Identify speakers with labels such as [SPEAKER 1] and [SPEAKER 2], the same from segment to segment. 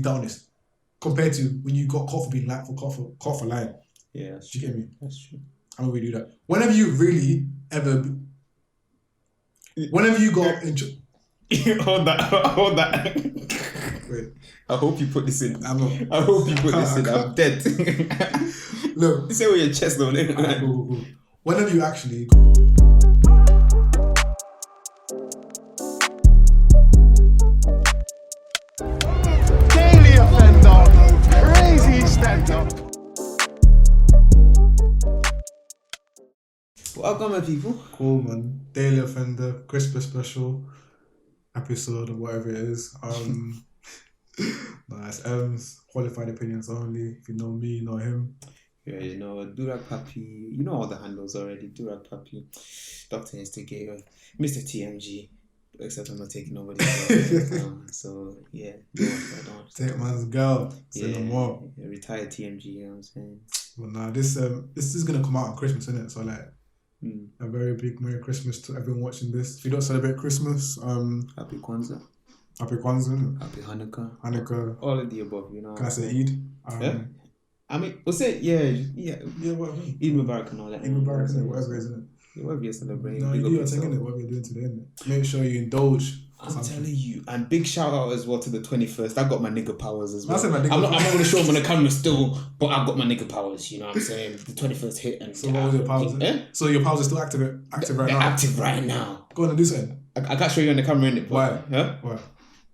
[SPEAKER 1] be honest. Compared to when you got caught for being caught for lying.
[SPEAKER 2] Yeah, that's
[SPEAKER 1] Do you get me?
[SPEAKER 2] That's true.
[SPEAKER 1] How do we do that? Whenever you really ever... Whenever you got...
[SPEAKER 2] Hold that.
[SPEAKER 1] Wait.
[SPEAKER 2] I hope you put this in.
[SPEAKER 1] I'm not.
[SPEAKER 2] I hope you put this in. I'm dead.
[SPEAKER 1] Look.
[SPEAKER 2] You say with your chest though.
[SPEAKER 1] Cool. Whenever you actually...
[SPEAKER 3] Daily offender. Crazy stand-up.
[SPEAKER 2] Welcome, my people.
[SPEAKER 1] Cool, man. Daily Offender, Christmas special episode or whatever it is. Nice. Qualified opinions only. If you know me, you know him.
[SPEAKER 2] Yeah, you know, Durag Papi. You know all the handles already. Durag Papi, Dr. Instigator, Mr. TMG. Except I'm not taking over this. So yeah, don't.
[SPEAKER 1] Take man's girl. Say no more.
[SPEAKER 2] Yeah, retired TMG. You know what I'm saying?
[SPEAKER 1] Well, now this is gonna come out on Christmas, isn't it? So like. A very big Merry Christmas to everyone watching this. If you don't celebrate Christmas,
[SPEAKER 2] Happy Kwanzaa.
[SPEAKER 1] Happy Kwanzaa.
[SPEAKER 2] Happy Hanukkah.
[SPEAKER 1] Hanukkah.
[SPEAKER 2] All of the above, you know.
[SPEAKER 1] Can I say Eid?
[SPEAKER 2] Yeah. I mean, we'll say, yeah,
[SPEAKER 1] whatever.
[SPEAKER 2] Eid Mubarak and all that.
[SPEAKER 1] Eid Mubarak, whatever, isn't it?
[SPEAKER 2] Yeah, whatever you're celebrating.
[SPEAKER 1] No, you are taking it, whatever you're doing today, isn't it? Make sure you indulge.
[SPEAKER 2] I'm telling you, and big shout out as well to the 21st. I got my nigga powers as well.
[SPEAKER 1] I'm not
[SPEAKER 2] going to show them on the camera still, but I've got my nigga powers, you know what I'm saying? The 21st hit. And
[SPEAKER 1] so what was your powers? So your powers are still active right now?
[SPEAKER 2] Active right now.
[SPEAKER 1] Go on and do something.
[SPEAKER 2] I can't show you on the camera, innit?
[SPEAKER 1] Why?
[SPEAKER 2] Huh?
[SPEAKER 1] Why?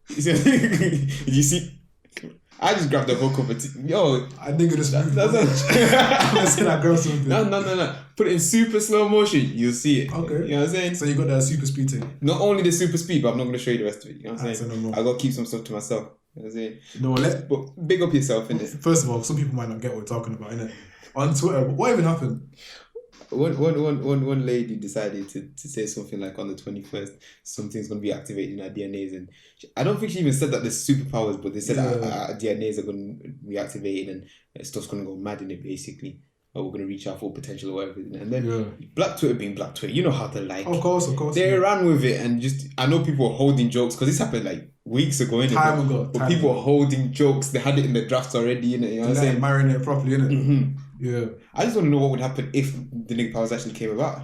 [SPEAKER 2] You see? I just grabbed the hook of it. Yo,
[SPEAKER 1] I think just moved.
[SPEAKER 2] That's
[SPEAKER 1] Let's get that girl something.
[SPEAKER 2] No. Put it in super slow motion. You'll see it.
[SPEAKER 1] Okay.
[SPEAKER 2] You know what I'm saying?
[SPEAKER 1] So you got the super speed thing.
[SPEAKER 2] Not only the super speed, but I'm not going to show you the rest of it. You know what I'm saying?
[SPEAKER 1] No,
[SPEAKER 2] I got to keep some stuff to myself. You know what I'm saying?
[SPEAKER 1] No,
[SPEAKER 2] but big up yourself, innit?
[SPEAKER 1] First of all, some people might not get what we're talking about, innit? On Twitter, what even happened?
[SPEAKER 2] One lady decided to say something like on the 21st, something's going to be activated in our DNAs, and I don't think she even said that there's superpowers, but they said our DNAs are going to be activated and stuff's going to go mad in it, basically. Or we're going to reach our full potential or whatever. And then Black Twitter being Black Twitter, you know how to like.
[SPEAKER 1] Of course.
[SPEAKER 2] They ran with it, and I know people were holding jokes, because this happened like weeks ago, innit?
[SPEAKER 1] Time ago.
[SPEAKER 2] But people were holding jokes, they had it in the drafts already, innit? You know what I'm saying?
[SPEAKER 1] Marinate properly, innit?
[SPEAKER 2] Mm-hmm.
[SPEAKER 1] Yeah.
[SPEAKER 2] I just want to know what would happen if the nigga powers actually came about.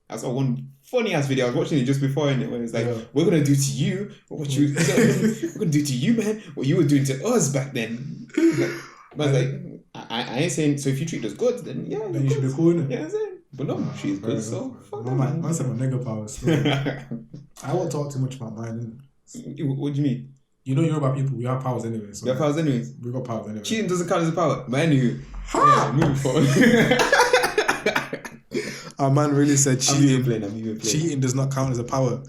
[SPEAKER 2] I saw one funny ass video. I was watching it just before, innit, where it's like, we're gonna do to you we're gonna do to you, man, what you were doing to us back then. But I was like, I ain't saying, so if you treat us good, then
[SPEAKER 1] then you should be cool, innit?
[SPEAKER 2] Yeah, I'm saying. But no, she's good, so fuck that,
[SPEAKER 1] man. Man said my nigga powers. So. I won't talk too much about mine, innit?
[SPEAKER 2] What do you mean?
[SPEAKER 1] You know, Yoruba people, we have powers anyway. So
[SPEAKER 2] we have powers anyways?
[SPEAKER 1] We got powers anyway.
[SPEAKER 2] Cheating doesn't count as a power. But anywho, moving forward.
[SPEAKER 1] Our man really said cheating.
[SPEAKER 2] I'm even playing.
[SPEAKER 1] Cheating does not count as a power.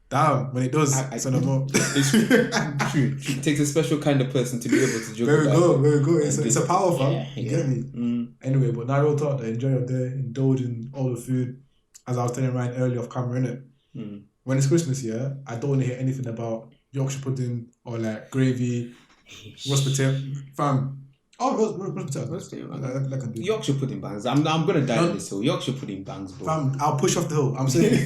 [SPEAKER 1] Damn, when it does, it's no more.
[SPEAKER 2] It's true. It takes a special kind of person to be able to joke
[SPEAKER 1] Very good. It's a power, fam. You get me? Anyway, but now real talk, enjoy your day, indulge in all the food. As I was telling Ryan earlier off camera, innit? When it's Christmas, I don't want to hear anything about Yorkshire pudding or like gravy, roast potato, fam. Oh, roast potato.
[SPEAKER 2] Yorkshire pudding bangs. I'm gonna die on this hill. Yorkshire pudding bangs, bro.
[SPEAKER 1] Fam, I'll push off the hill. I'm saying.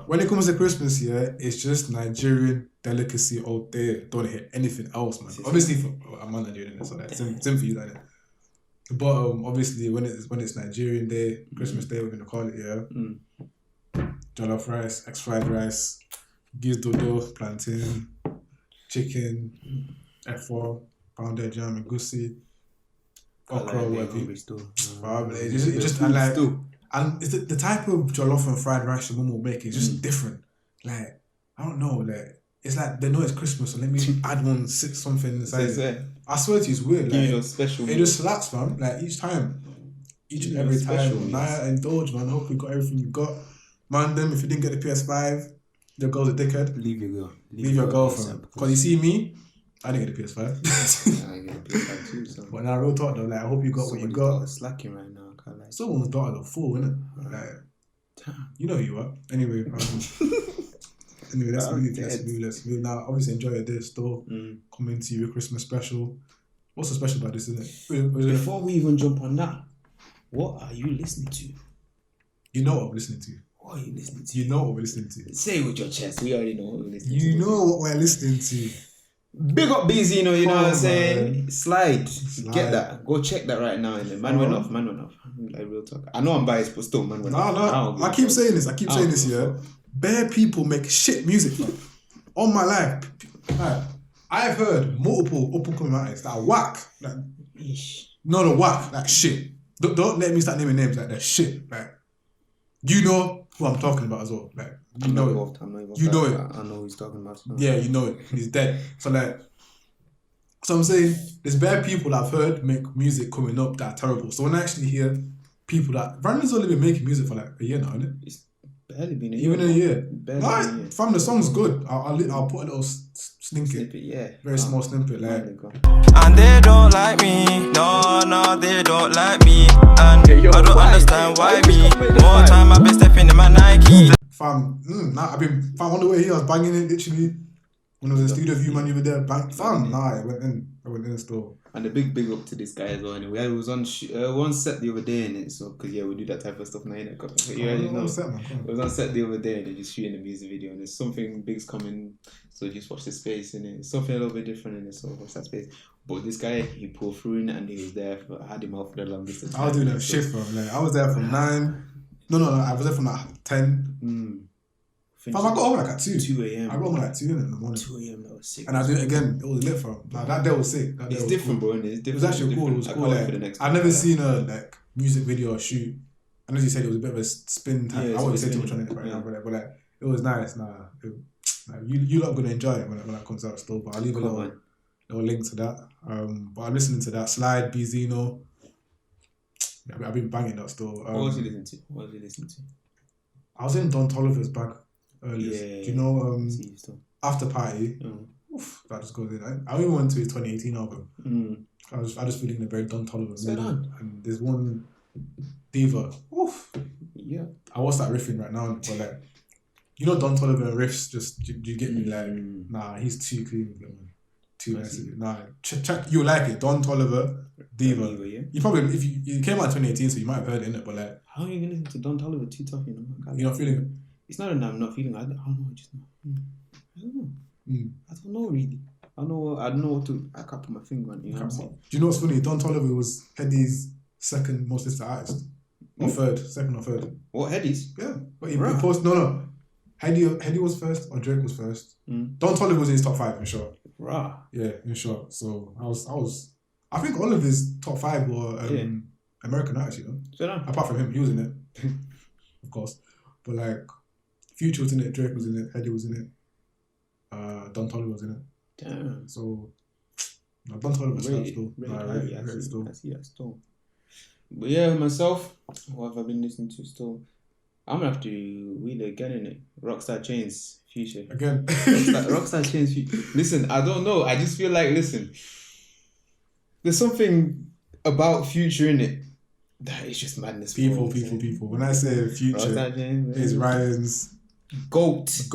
[SPEAKER 1] When it comes to Christmas, it's just Nigerian delicacy all day. Don't hear anything else, man. Obviously, I'm not Nigerian, so that's same for you, like that. But obviously, when it's Nigerian Day, Christmas Day, we're gonna call it, jollof rice, fried rice, giz dodo, plantain, chicken, F4, pounded jam, and goosey, okra, whatever. It's just and it's the type of jollof and fried rice your mum will make is just different. Like, I don't know, like it's like they know it's Christmas, so let me add something inside. I swear to you, it's weird. Like,
[SPEAKER 2] special.
[SPEAKER 1] It just slaps, man. Like each and every time. Nah, indulge, man. Hope you got everything you got. Man, them if you didn't get the PS5, your girl's a dickhead.
[SPEAKER 2] Leave your girl.
[SPEAKER 1] Leave your girlfriend. Because you see me, I didn't get a PS5.
[SPEAKER 2] I get a PS5 too. So.
[SPEAKER 1] But now, real talk though, like I hope you got what you got.
[SPEAKER 2] Slacking right now.
[SPEAKER 1] Someone's daughter's a fool, innit? Like, you know who you are. Anyway, let's move. Now, obviously, enjoy your day still. Coming to you a Christmas special. What's so special about this, isn't it?
[SPEAKER 2] Before we even jump on that, what are you listening to?
[SPEAKER 1] You know what I'm listening to.
[SPEAKER 2] What are you listening to?
[SPEAKER 1] You know what we're listening to.
[SPEAKER 2] Say it with your chest. We already know what we're listening to.
[SPEAKER 1] You know what we're listening to.
[SPEAKER 2] Big up Benzino, you know what I'm
[SPEAKER 1] Oh,
[SPEAKER 2] saying?
[SPEAKER 1] man.
[SPEAKER 2] Slide.
[SPEAKER 1] Slide.
[SPEAKER 2] Get that. Go check that right now. And the man went off. Like real talk. I know I'm biased, but still, man went off.
[SPEAKER 1] No. I keep saying this. Yeah. Bare people make shit music, fam. All my life. Like, I've heard multiple up-and-coming artists that are whack. Like, no, whack. Like shit. Don't let me start naming names like that. Shit. Like, you know who I'm talking about as well. Like, you know it. You know it.
[SPEAKER 2] I know who he's talking about. So.
[SPEAKER 1] Yeah, you know it. He's dead. So I'm saying there's bare people that I've heard make music coming up that are terrible. So when I actually hear people that Brandon's only been making music for like a year now, isn't it?
[SPEAKER 2] It's barely been a
[SPEAKER 1] year. Even a year.
[SPEAKER 2] Barely.
[SPEAKER 1] Fam, the song's good. I'll put a little snippet.
[SPEAKER 2] Yeah.
[SPEAKER 1] Very small snippet. Like.
[SPEAKER 4] And they don't like me. No, they don't like me. And I don't understand why me. More time I've been stepping in my Nike.
[SPEAKER 1] Fam, fam, on the way here, I was banging it literally. When I was in studio view, man, you were there. Fam, I went in the store.
[SPEAKER 2] And a big up to this guy as well. Anyway, I was on one set the other day, and so because we do that type of stuff now. It was on set the other day, and they're just shooting a music video, and there's something big's coming. So just watch the space, and it's something a little bit different, and so watch that space. But this guy, he pulled through in, and he was there. I had him out for the longest time.
[SPEAKER 1] I was doing that shift, fam. Like I was there from 9. No, I was there from like 10. Fam, I got home like at 2 a.m. I got home like 2 in the morning.
[SPEAKER 2] 2 a.m. That was sick.
[SPEAKER 1] And I did it again. It was lit, fam. Like that day was sick.
[SPEAKER 2] It's different, bro. It's different.
[SPEAKER 1] It was actually cool. It was cool. Like, I've never seen a like music video or shoot. And as you said, it was a bit of a spin type. I wouldn't say too much on it right now, but like it was nice. You lot gonna enjoy it when that comes out still. But I'll leave a little link to that. But I'm listening to that Slide Benzino. I've been banging that still.
[SPEAKER 2] What was you listening to?
[SPEAKER 1] I was in Don Toliver's bag earlier. Yeah. Do you know After Party? Oof, that just goes in. I even went to his 2018 album. I just feeling a very Don Toliver mood. And there's one diva. Oof.
[SPEAKER 2] Yeah.
[SPEAKER 1] I watched that riffing right now, but like, you know, Don Toliver riffs just you get me like, nah, he's too clean with it, man. Too nice. Nah, check. You like it, Don Toliver, diva.
[SPEAKER 2] Yeah.
[SPEAKER 1] You probably if you came out 2018, so you might have heard it in it, but like,
[SPEAKER 2] how are you gonna listen to Don Toliver too tough?
[SPEAKER 1] You're not feeling it.
[SPEAKER 2] It's not that I'm not feeling it. I don't know. I just know. I don't know. I don't know really. I don't know what to. I can't put my finger on it. You know what I'm saying? Do
[SPEAKER 1] you know what's funny? Don Toliver was Heady's second most listened artist, or second or third.
[SPEAKER 2] What Heady's?
[SPEAKER 1] Yeah, but he posted no. Heady was first, or Drake was first. Don Toliver was in his top 5 in short.
[SPEAKER 2] Right.
[SPEAKER 1] Yeah, in short. So I think all of his top 5 were American artists, you know.
[SPEAKER 2] So no.
[SPEAKER 1] Apart from him, he was in it, of course. But like, Future was in it, Drake was in it, Heady was in it, Don Toliver was in it.
[SPEAKER 2] Damn.
[SPEAKER 1] So, Don Toliver was still.
[SPEAKER 2] I see that still. But yeah, myself, what have I been listening to still? I'm gonna have to wheel it again in it. Rockstar Chains Future.
[SPEAKER 1] Again.
[SPEAKER 2] Rockstar Chains Future. Listen, I don't know. I just feel like, there's something about Future in it that is just madness.
[SPEAKER 1] People. When I say Future, it's Ryan's Goats,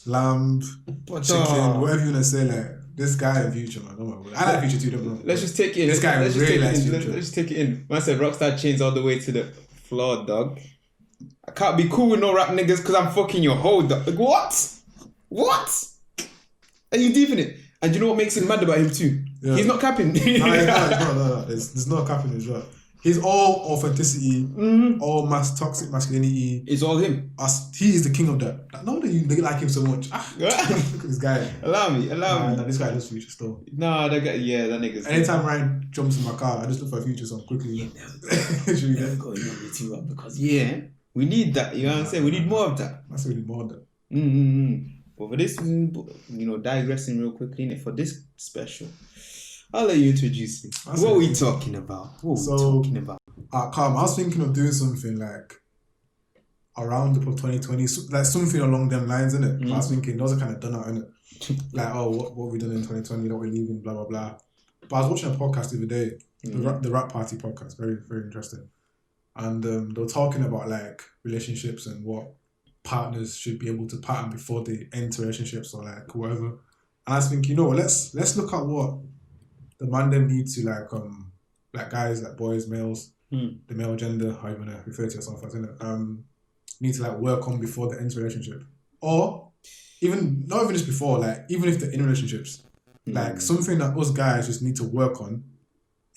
[SPEAKER 1] Lamb, Chicken, whatever you wanna say. Like this guy in Future, man. I like Future too. Don't know.
[SPEAKER 2] Let's just take it in.
[SPEAKER 1] This guy really likes Future.
[SPEAKER 2] Let's just take it in. Man said Rockstar Chains all the way to the floor, dog. I can't be cool with no rap niggas because I'm fucking your hoe, dog. Like, what? Are you deep in it? And you know what makes it mad about him too? Yeah. He's not capping.
[SPEAKER 1] No. There's no capping as well. He's all authenticity, all toxic masculinity.
[SPEAKER 2] It's all him.
[SPEAKER 1] He is the king of that. No wonder you like him so much. Look at this guy.
[SPEAKER 2] Allow me.
[SPEAKER 1] Nah, this guy does Future still.
[SPEAKER 2] Nah, that nigga's.
[SPEAKER 1] Anytime Ryan jumps in my car, I just look for a Future song quickly.
[SPEAKER 2] Never going on with you because we need that. You know what I'm saying? We need more of that.
[SPEAKER 1] That's really more of that.
[SPEAKER 2] But for this, digressing real quickly, for this special, I'll let you introduce it. What are we talking about?
[SPEAKER 1] Calm. I was thinking of doing something like around the 2020, like something along them lines, innit? I was thinking those are kind of done out, innit? Like, what we done in 2020, what we're leaving, blah blah blah. But I was watching a podcast the other day, the Rap Party podcast, very very interesting, and they were talking about like relationships and what partners should be able to pattern before they enter relationships or like whatever. And I was thinking, let's look at what the man them need to like guys, like boys, males, the male gender, how you wanna refer to yourself as, innit? Need to like work on before they enter a relationship. Or not even just before, like even if they're in relationships, like something that us guys just need to work on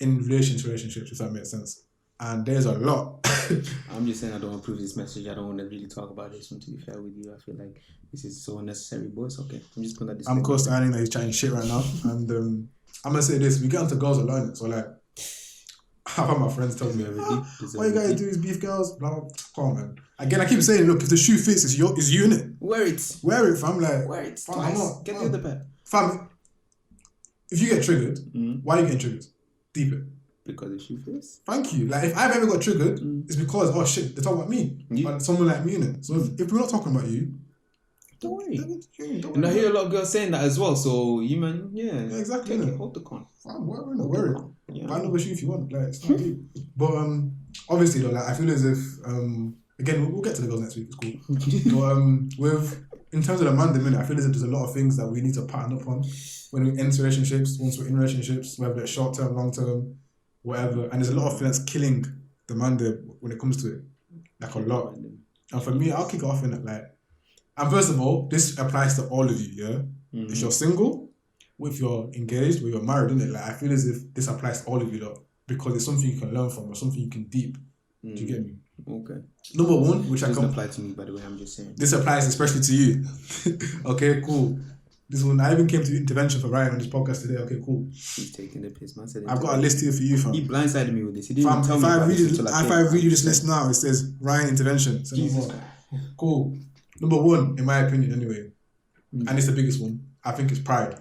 [SPEAKER 1] in relation to relationships, if that makes sense. And there's a lot.
[SPEAKER 2] I'm just saying I don't approve this message. I don't want to really talk about this one, to be fair with you. I feel like this is so unnecessary, but it's okay. I'm just gonna
[SPEAKER 1] I'm co-signing that he's chatting shit right now. And I'm gonna say this, we get onto girls a lot, so like I've had my friends tell me all you gotta do is beef girls, blah blah. Come on, man. Again, I keep saying, look, if the shoe fits, it's you in it.
[SPEAKER 2] Wear it,
[SPEAKER 1] fam. Like
[SPEAKER 2] wear it
[SPEAKER 1] fam,
[SPEAKER 2] twice. Get the other pair.
[SPEAKER 1] Fam, if you get triggered, why are you getting triggered? Deep it.
[SPEAKER 2] Because the shoe fits.
[SPEAKER 1] Thank you. Like if I've ever got triggered, it's because oh shit, they're talking about me. Like someone like me in it. So if we're not talking about you,
[SPEAKER 2] don't worry. And I hear a lot of girls saying that as well. So you man, yeah
[SPEAKER 1] exactly.
[SPEAKER 2] Take it, hold the con.
[SPEAKER 1] We're not worried. Buy another shoe if you want. Like it's not deep. But obviously though, like I feel as if again we'll get to the girls next week. It's cool. But in terms of the man, the minute I feel as if there's a lot of things that we need to pattern up on when we enter relationships, once we're in relationships, whether it's short term, long term, whatever. And there's a lot of things that's killing the man there when it comes to it, like a lot. And for me, I'll kick it off in it like. And first of all, this applies to all of you, yeah? If you're single, or if you're engaged, or you're married, innit? Like, I feel as if this applies to all of you, though, because it's something you can learn from, or something you can deep. Do you get me?
[SPEAKER 2] Okay.
[SPEAKER 1] Number one, which
[SPEAKER 2] doesn't apply to me, by the way, I'm just saying.
[SPEAKER 1] This applies especially to you. Okay, cool. This one, I even came to intervention for Ryan on this podcast today. Okay, cool.
[SPEAKER 2] He's taking the piss, man.
[SPEAKER 1] I've got a list here for you, fam.
[SPEAKER 2] He blindsided me with this. He didn't even tell me
[SPEAKER 1] about this until if I read you this list now, it says Ryan intervention. So
[SPEAKER 2] Jesus.
[SPEAKER 1] Cool. Number one, in my opinion, anyway, and it's the biggest one, I think it's pride.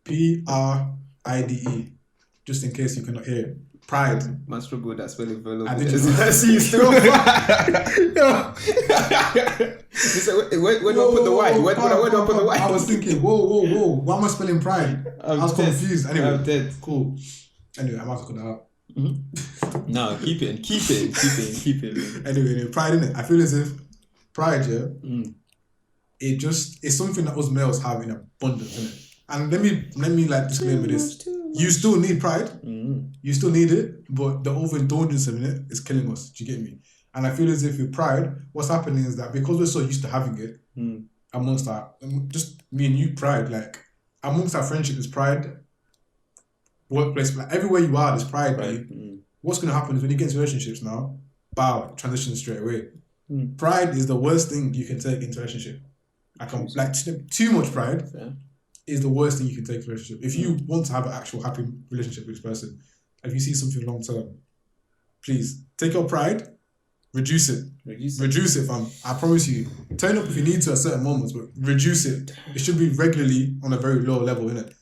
[SPEAKER 1] Pride. Just in case you cannot hear it. Pride.
[SPEAKER 2] Man struggle with that spelling for a little
[SPEAKER 1] I
[SPEAKER 2] bit.
[SPEAKER 1] didn't
[SPEAKER 2] I see you still. Where do I put the Y? Where do I put the Y?
[SPEAKER 1] I was thinking, whoa. Why am I spelling pride? I was confused. Anyway,
[SPEAKER 2] I'm dead.
[SPEAKER 1] Cool. Anyway, I might have to cut that out.
[SPEAKER 2] No, keep it.
[SPEAKER 1] Anyway, pride, innit? I feel as if pride, yeah, it's something that us males have in abundance, innit? And let me like disclaimer this. You still need pride. You still need it, but the overindulgence of it is killing us. Do you get me? And I feel as if with pride, what's happening is that because we're so used to having it amongst our, just me and you, pride, like amongst our friendship is pride, workplace, like everywhere you are, there's pride. Right. What's going to happen is when you get into relationships now, transition straight away. Pride is the worst thing you can take into a relationship. Like too much pride is the worst thing you can take into a relationship. If you want to have an actual happy relationship with this person, if you see something long term, please take your pride, reduce it, fam. I promise you. Turn up if you need to at certain moments, but reduce it. It should be regularly on a very low level, innit?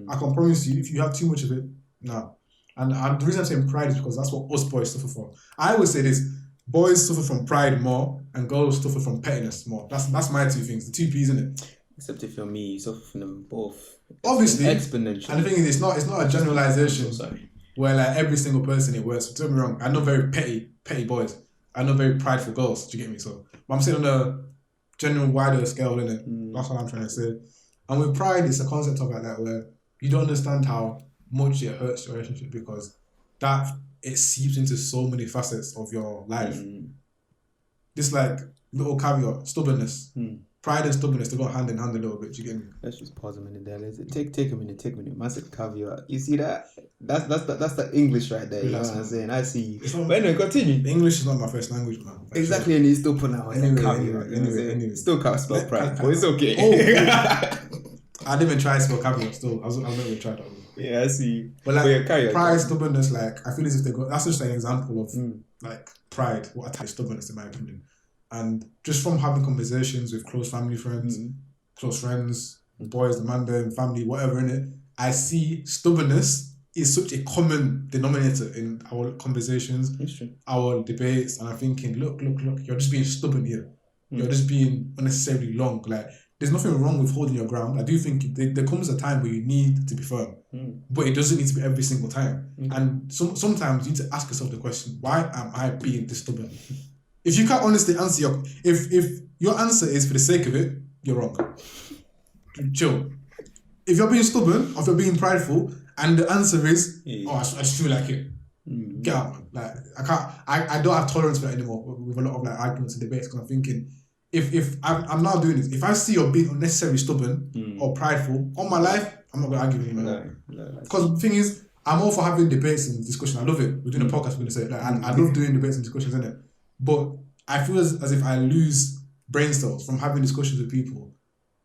[SPEAKER 1] I can promise you, if you have too much of it, nah. And the reason I'm saying pride is because that's what us boys suffer from. I always say this: boys suffer from pride more, and girls suffer from pettiness more. That's my two things, the two P's, innit?
[SPEAKER 2] Except if you're me, you suffer from them both.
[SPEAKER 1] Obviously,
[SPEAKER 2] exponential.
[SPEAKER 1] And the thing is, it's not a generalization. Where like every single person it works. Don't get me wrong. I know very petty boys. I know very prideful girls. Do you get me? So, but I'm saying on a general wider scale, innit? That's what I'm trying to say. And with pride, it's a concept of like that where you don't understand how much it hurts your relationship because that it seeps into so many facets of your life. This like little caveat, stubbornness. Pride and stubbornness, they go hand in hand a little bit. Do you get me?
[SPEAKER 2] Let's just pause a minute there. Take a minute. Massive caveat. You see that? That's the English right there. You know what I'm saying? I see you. But anyway, continue.
[SPEAKER 1] English is not my first language, man.
[SPEAKER 2] Exactly, sure. And you still put out
[SPEAKER 1] anyway.
[SPEAKER 2] Still can't spell pride, but it's okay.
[SPEAKER 1] I didn't even try to spell caveat. Still, I've never even tried that.
[SPEAKER 2] Yeah, I see.
[SPEAKER 1] But like pride, stubbornness, like I feel as if they go. That's just an example of like pride. What attacks stubbornness, in my opinion. And just from having conversations with close family friends, boys, the man there, family, whatever in it, I see stubbornness is such a common denominator in our conversations, our debates, and I'm thinking, look, you're just being stubborn here. You're just being unnecessarily long. Like, there's nothing wrong with holding your ground. I do think there comes a time where you need to be firm, but it doesn't need to be every single time. And sometimes you need to ask yourself the question, why am I being this stubborn? If you can't honestly answer if your answer is for the sake of it, you're wrong. Chill. If you're being stubborn, or if you're being prideful, and the answer is, I just feel like it. Get out, man. Like I don't have tolerance for that anymore with a lot of like arguments and debates because I'm thinking, if I'm now doing this, if I see you're being unnecessarily stubborn or prideful on my life, I'm not gonna argue with you, man. Because the thing is, I'm all for having debates and discussion. I love it. We're doing a podcast. We're gonna say it. Like, I love doing debates and discussions, innit? But I feel as if I lose brain cells from having discussions with people,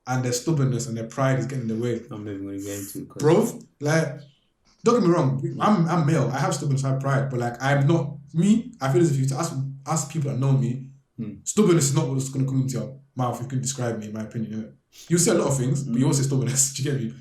[SPEAKER 1] and their stubbornness and their pride is getting in the way.
[SPEAKER 2] I'm never gonna get into it,
[SPEAKER 1] bro. Like, don't get me wrong. I'm male. I have stubbornness, I have pride, but like I'm not me. I feel as if you ask people that know me, stubbornness is not what's gonna come into your mouth. If you can describe me, in my opinion, innit? You say a lot of things, but you also say stubbornness. Do you get me?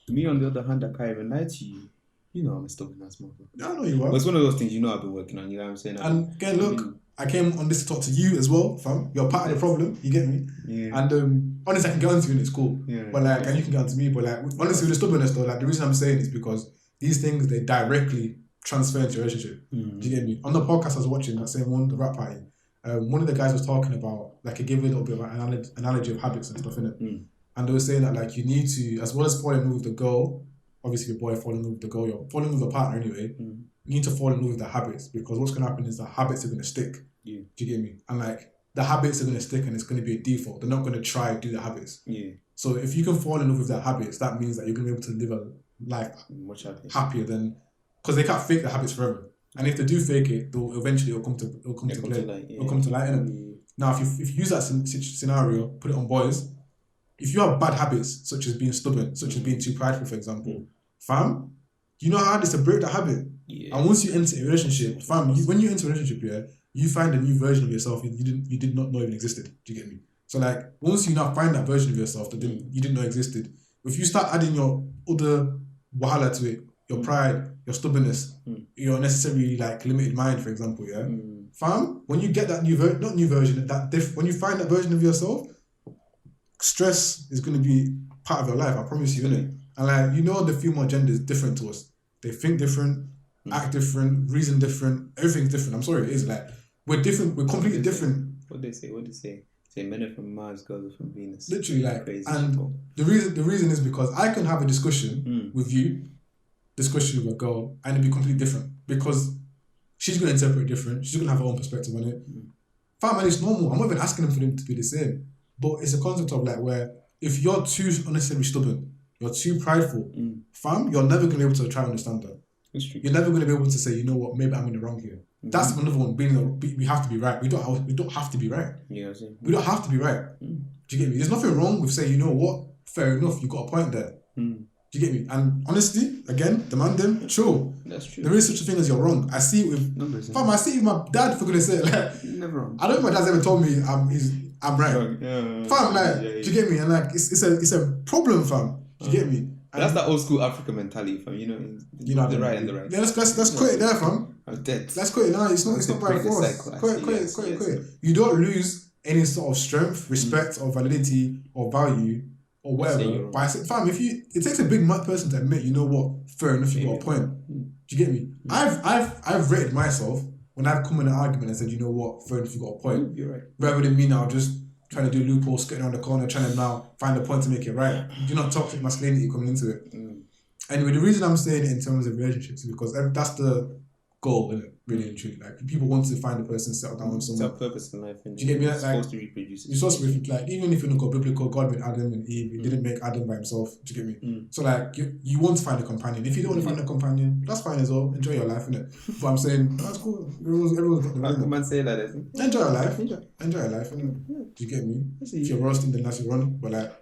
[SPEAKER 2] Me, on the other hand, I can't even lie to you. You know I'm a stubborn ass motherfucker.
[SPEAKER 1] Yeah, I know you are.
[SPEAKER 2] But it's one of those things I've been working on, you know what I'm saying?
[SPEAKER 1] And again, look, I came on this to talk to you as well, fam. You're part of the problem, you get me?
[SPEAKER 2] Yeah.
[SPEAKER 1] And honestly, I can get on to you and it's cool.
[SPEAKER 2] Yeah.
[SPEAKER 1] But like, and you can get on to me, but like, honestly, with the stubbornness though, like the reason I'm saying is because these things, they directly transfer into your relationship. Do you get me? On the podcast I was watching, that same one, the rap party, one of the guys was talking about, like, he gave a little bit of an analogy of habits and stuff, innit? And they were saying that, like, you need to, as well as falling in love with the girl, obviously your boy falling in love with the girl, you're falling in love with a partner anyway, you need to fall in love with the habits, because what's going to happen is the habits are going to stick. Yeah. Do you get me? And like, the habits are going to stick and it's going to be a default. They're not going to try to do the habits. Yeah. So if you can fall in love with the habits, that means that you're going to be able to live a life much happier than, because they can't fake the habits forever. And if they do fake it, it'll come to play. It'll come to light, innit? Now, if you use that scenario, put it on boys, if you have bad habits, such as being stubborn, such as being too prideful, for example, fam, you know how hard it is to break that habit. Yeah. And once you enter a relationship, fam, when you enter a relationship, you find a new version of yourself you did not know even existed. Do you get me? So like, once you now find that version of yourself that you didn't know existed, if you start adding your other wahala to it, your pride, your stubbornness, your necessarily like limited mind, for example, fam, when you get that when you find that version of yourself, stress is going to be part of your life, I promise you, innit? And like, the female gender is different to us. They think different, act different, reason different, everything's different. I'm sorry, it is. Like, we're different, we're completely different.
[SPEAKER 2] What they say? Say men are from Mars, girls are from Venus.
[SPEAKER 1] Literally, like, crazy. And the reason is because I can have a discussion with you, discussion with a girl, and it'll be completely different. Because she's going to interpret it different, she's going to have her own perspective on it. Fam, and it's normal. I'm not even asking them for them to be the same. But it's a concept of like, where if you're too unnecessarily stubborn, you're too prideful, fam, you're never going to be able to try and understand that. You're never going to be able to say, you know what, maybe I'm in the wrong here. That's another one. We have to be right. We don't have to be right. Yeah, we don't have to be right. Do you get me? There's nothing wrong with saying, you know what, fair enough, you got a point there. Do you get me? And honestly, again, demand them, chill. That's true. There is such a thing as you're wrong. I see it with fam. I see it with my dad, for goodness sake. Like, never wrong. I don't think my dad's ever told me I'm right. Fam, like, do you get me? And like, it's a problem, fam. Do you get me? And
[SPEAKER 2] that's that old school African mentality, fam. You know the right and the right.
[SPEAKER 1] Yeah, let's quit it there, fam.
[SPEAKER 2] I'm dead.
[SPEAKER 1] Let's quit it. No, it's not by force. Quit. You don't lose any sort of strength, respect, or validity, or value, or whatever. By saying, fam, it takes a big person to admit, you know what, fair enough, you got a point. Do you get me? I've rated myself when I've come in an argument and said, you know what, fair enough, you got a point.
[SPEAKER 2] You're right.
[SPEAKER 1] Rather than me now just trying to do loopholes, skirting around the corner, trying to now find a point to make it right. Do not toxic masculinity coming into it. Anyway, the reason I'm saying it in terms of relationships is because that's the goal, isn't it? Really and truly. Like, people want to find a person, settle down with someone.
[SPEAKER 2] It's our purpose in life.
[SPEAKER 1] Do you get me? Like,
[SPEAKER 2] supposed to reproduce.
[SPEAKER 1] You're supposed to reproduce. Like, even if you look at biblical, God made Adam and Eve. He didn't make Adam by himself. Do you get me? So like, you want to find a companion. If you don't want to find a companion, that's fine as well. Enjoy your life, innit? But I'm saying, that's cool. Everyone's got the right.
[SPEAKER 2] Come and say that, isn't it?
[SPEAKER 1] Enjoy your life. Enjoy your life, innit? Yeah. Do you get me? If you're roasting, then that's your run. But like,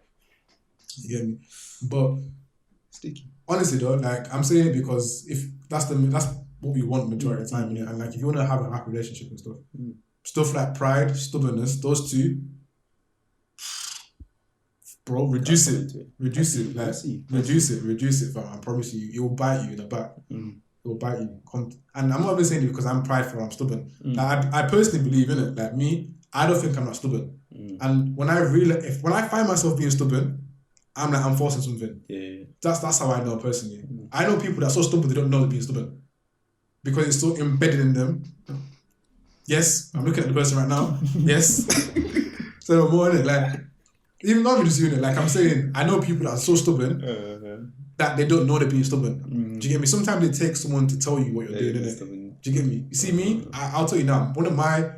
[SPEAKER 1] you get me? But
[SPEAKER 2] sticky.
[SPEAKER 1] Honestly though, like, I'm saying it because if that's what we want majority of the time, and like, if you want to have a happy relationship and stuff like pride, stubbornness, those two, bro, reduce it, fam. I promise you, it will bite you in the back. It will bite you. And I'm not even saying it because I'm prideful, I'm stubborn. Like, I personally believe in it. Like me, I don't think I'm not stubborn. And when I find myself being stubborn, I'm like, I'm forcing something. Yeah. That's how I know personally. I know people that are so stubborn they don't know they're being stubborn. Because it's so embedded in them. Yes, I'm looking at the person right now. Yes. So more in it, like, even though I'm just doing it, like I'm saying, I know people that are so stubborn that they don't know they're being stubborn. Do you get me? Sometimes it takes someone to tell you what you're doing, innit? Do you get me? You see me? I'll tell you now, one of my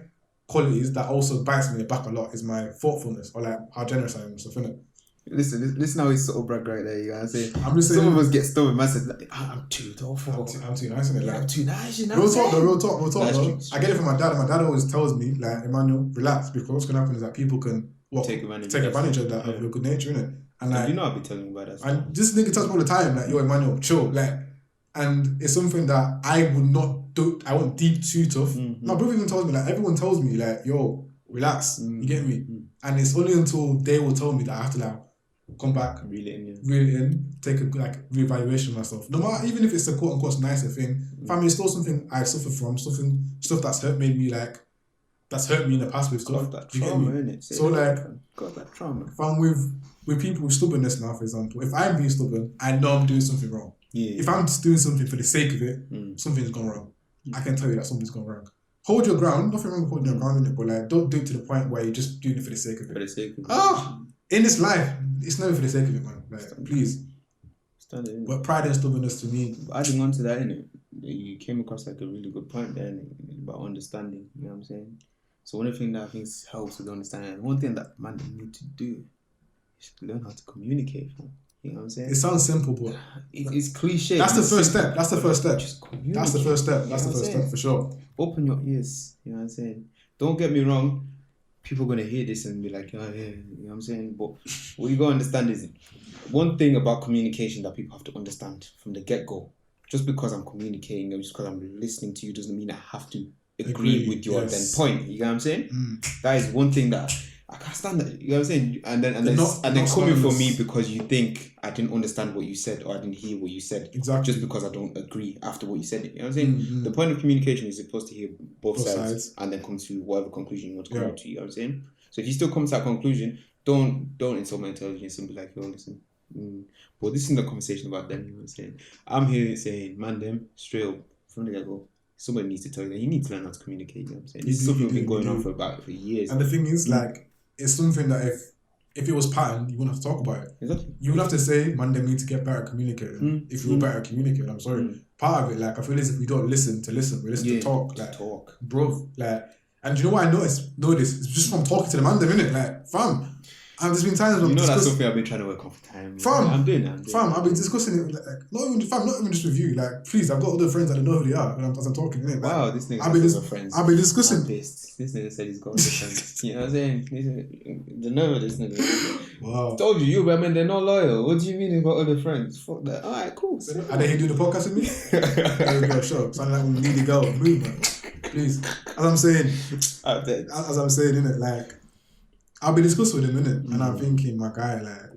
[SPEAKER 1] qualities that also bites me in the back a lot is my thoughtfulness or like how generous I am and stuff, innit?
[SPEAKER 2] Listen how he's sort of brag right there. You know what I'm saying?
[SPEAKER 1] I'm just saying.
[SPEAKER 2] Some of us get stubborn. Man says, like, I'm too thoughtful.
[SPEAKER 1] I'm too nice, innit? Like,
[SPEAKER 2] I'm too nice, you know.
[SPEAKER 1] Real talk,
[SPEAKER 2] Nice
[SPEAKER 1] bro.
[SPEAKER 2] drinks.
[SPEAKER 1] I get it from my dad, and my dad always tells me, like, Emmanuel, relax, because what's gonna happen is that people can
[SPEAKER 2] Take advantage
[SPEAKER 1] of that of your good nature, innit? And like,
[SPEAKER 2] you know, I'll be telling you about that stuff.
[SPEAKER 1] and this nigga tells me all the time, like, yo, Emmanuel, chill, like, and it's something that I would not do. I want deep too tough. My brother even tells me, like, everyone tells me, like, yo, relax, you get me? And it's only until they will tell me that I have to like come back,
[SPEAKER 2] Reel it in,
[SPEAKER 1] reel it in, take a like reevaluation of myself. No matter, even if it's a quote unquote nicer thing, family is still something I suffer from, stuff that's made me like, that's hurt me in the past with stuff.
[SPEAKER 2] Got that
[SPEAKER 1] Do you get
[SPEAKER 2] trauma,
[SPEAKER 1] me?
[SPEAKER 2] innit?
[SPEAKER 1] So like,
[SPEAKER 2] got that trauma.
[SPEAKER 1] fam, with people with stubbornness now, for example, if I'm being stubborn, I know I'm doing something wrong.
[SPEAKER 2] Yeah.
[SPEAKER 1] If I'm just doing something for the sake of it, something's gone wrong. I can tell you that something's gone wrong. Hold your ground, nothing wrong with holding your ground in it, but like, don't do it to the point where you're just doing it for the sake of it.
[SPEAKER 2] For the sake of it.
[SPEAKER 1] In this life, it's never for the sake of it, man. Like, please.
[SPEAKER 2] Standard,
[SPEAKER 1] But pride and stubbornness to me.
[SPEAKER 2] Adding on to that, innit, you came across like a really good point there, innit, about understanding. You know what I'm saying? So one of the things that I think helps with understanding, and one thing that man need to do is to learn how to communicate. You know what I'm saying?
[SPEAKER 1] It sounds simple, but
[SPEAKER 2] it's cliche.
[SPEAKER 1] that's the first step. That's the first step.
[SPEAKER 2] Just communicate.
[SPEAKER 1] That's the first step. That's
[SPEAKER 2] You
[SPEAKER 1] the
[SPEAKER 2] know
[SPEAKER 1] first
[SPEAKER 2] what I'm
[SPEAKER 1] step for sure.
[SPEAKER 2] Open your ears. You know what I'm saying? Don't get me wrong. People are gonna hear this and be like, oh yeah, you know what I'm saying? But what you gotta understand is one thing about communication that people have to understand from the get-go. Just because I'm communicating or just because I'm listening to you doesn't mean I have to agree with your then point. You know what I'm saying? That is one thing that I can't stand that. You know what I'm saying? And then coming for me because you think I didn't understand what you said or I didn't hear what you said.
[SPEAKER 1] Exactly.
[SPEAKER 2] Just because I don't agree after what you said. You know what I'm saying? The point of communication is supposed to hear both sides and then come to whatever conclusion you want to come to. You know what I'm saying? So if you still come to that conclusion, don't insult my intelligence and be like, yo, listen. But this isn't a conversation about them. You know what I'm saying? I'm here saying, man, them straight up from the get-go. Somebody needs to tell you that you need to learn how to communicate. You know what I'm saying? This is something been going on for years.
[SPEAKER 1] And the thing is, like, it's something that if it was patterned, you wouldn't have to talk about it. Exactly. You would have to say, man, they need to get better at communicating. If you were better at communicating, I'm sorry. Part of it, like, I feel as if we don't listen, we listen to talk. Like, bro, like, and do you know what I know this? It's just from talking to the man, innit? Like, fam. And there's been times when
[SPEAKER 2] that's something I've been trying to work on for time.
[SPEAKER 1] Fam,
[SPEAKER 2] I'm doing that.
[SPEAKER 1] Fam, I've been discussing it, like, not even just with you. Like, please, I've got other friends that don't know who they are when I'm talking. Innit? Like,
[SPEAKER 2] wow, this nigga has other friends.
[SPEAKER 1] I've been discussing.
[SPEAKER 2] This nigga said he's got other friends. You know what I'm saying? The nerve of this nigga.
[SPEAKER 1] Wow.
[SPEAKER 2] I told you, man, they're not loyal. What do you mean he's got other friends? Fuck that. All right, cool.
[SPEAKER 1] Are they here doing the podcast with me? There we go, sure. Sound like we need to go. Move, man. Please. As I'm saying, innit? Like, I'll be discussing with him, innit? And I'm thinking, my guy, like,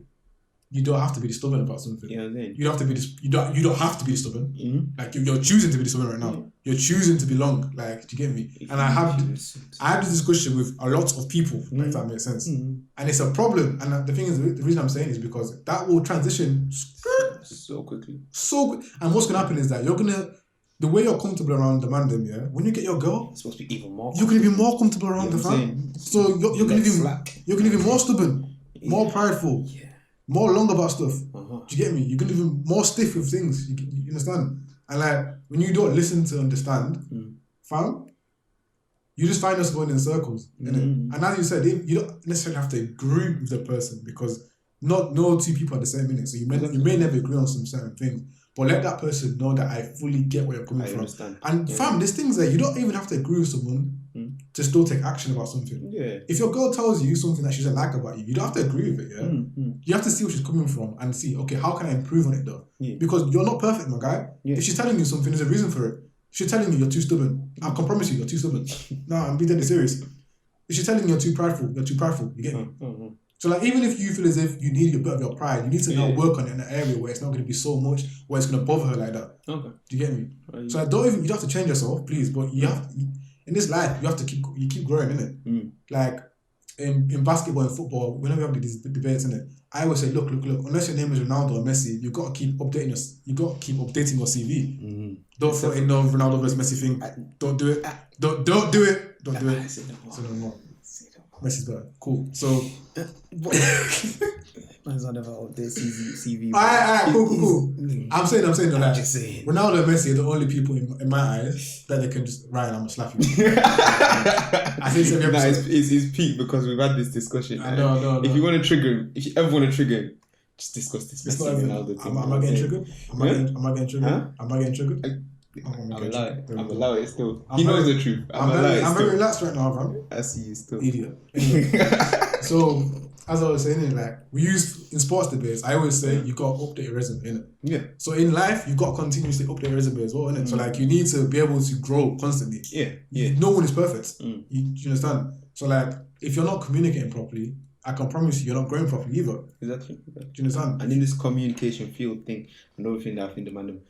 [SPEAKER 1] you don't have to be stubborn about something.
[SPEAKER 2] You know what I'm saying?
[SPEAKER 1] You don't have to be. You don't have to be stubborn. Like, you're choosing to be stubborn right now. You're choosing to be long. Like, do you get me? And I have this discussion with a lot of people. Like, if that makes sense. And it's a problem. And the thing is, the reason I'm saying is because that will transition
[SPEAKER 2] so quickly.
[SPEAKER 1] And what's gonna happen is that the way you're comfortable around the man, them, yeah. When you get your girl,
[SPEAKER 2] it's supposed to be even more.
[SPEAKER 1] You're gonna be more comfortable around the fam. So you're gonna be more stubborn, more prideful, more long about stuff. Do you get me? You're gonna be more stiff with things. You understand? And like when you don't listen to understand, fam, you just find us going in circles. And as you said, you don't necessarily have to agree with the person because no two people are the same, innit? So you may never agree on some certain things. But let that person know that I fully get where you're coming from.
[SPEAKER 2] Understand.
[SPEAKER 1] And fam, there's things that you don't even have to agree with someone to still take action about something.
[SPEAKER 2] Yeah.
[SPEAKER 1] If your girl tells you something that she doesn't like about you, you don't have to agree with it, yeah? You have to see where she's coming from and see, okay, how can I improve on it though? Yeah. Because you're not perfect, my guy. Yeah. If she's telling you something, there's a reason for it. If she's telling you you're too stubborn, I can promise you you're too stubborn. No, I'm being dead serious. If she's telling you you're too prideful, you get me? So like even if you feel as if you need a bit of your pride, you need to now work on it in an area where it's not going to be so much, where it's going to bother her like that. Okay. Do you get me? Right. So you don't have to change yourself, please, but you have in this life you have to keep growing, innit? Like in basketball and football, whenever we have these debates, innit, I always say, look, unless your name is Ronaldo or Messi, you got to keep updating your CV. Don't throw in no Ronaldo versus Messi thing. Don't do it. Don't do it. Don't do it. Say no more. Messi's better. Cool. So,
[SPEAKER 2] It's not about the CV.
[SPEAKER 1] Alright, cool. I'm saying though, like,
[SPEAKER 2] just saying.
[SPEAKER 1] Ronaldo and Messi are the only people in my eyes that they can just, Ryan, I'm gonna slap you. I think every episode.
[SPEAKER 2] It's peak because we've had this discussion.
[SPEAKER 1] No.
[SPEAKER 2] If you want to trigger him, if you ever want to trigger him, just discuss this.
[SPEAKER 1] It's not even, am I getting triggered? Am I getting triggered?
[SPEAKER 2] Huh?
[SPEAKER 1] Am I getting triggered?
[SPEAKER 2] I'm allowed it still. He knows the truth. I'm
[SPEAKER 1] very relaxed right now, fam.
[SPEAKER 2] I see you still.
[SPEAKER 1] Idiot. Anyway, so, as I was saying, like, we use in sports debates, I always say you got to update your resume, innit?
[SPEAKER 2] Yeah.
[SPEAKER 1] So in life, you got to continuously update your resume as well, innit? So like, you need to be able to grow constantly.
[SPEAKER 2] Yeah.
[SPEAKER 1] No one is perfect. You understand? So like, if you're not communicating properly, I can promise you're not growing properly either.
[SPEAKER 2] Exactly.
[SPEAKER 1] Do you understand?
[SPEAKER 2] And in this communication field thing, another thing that I think the man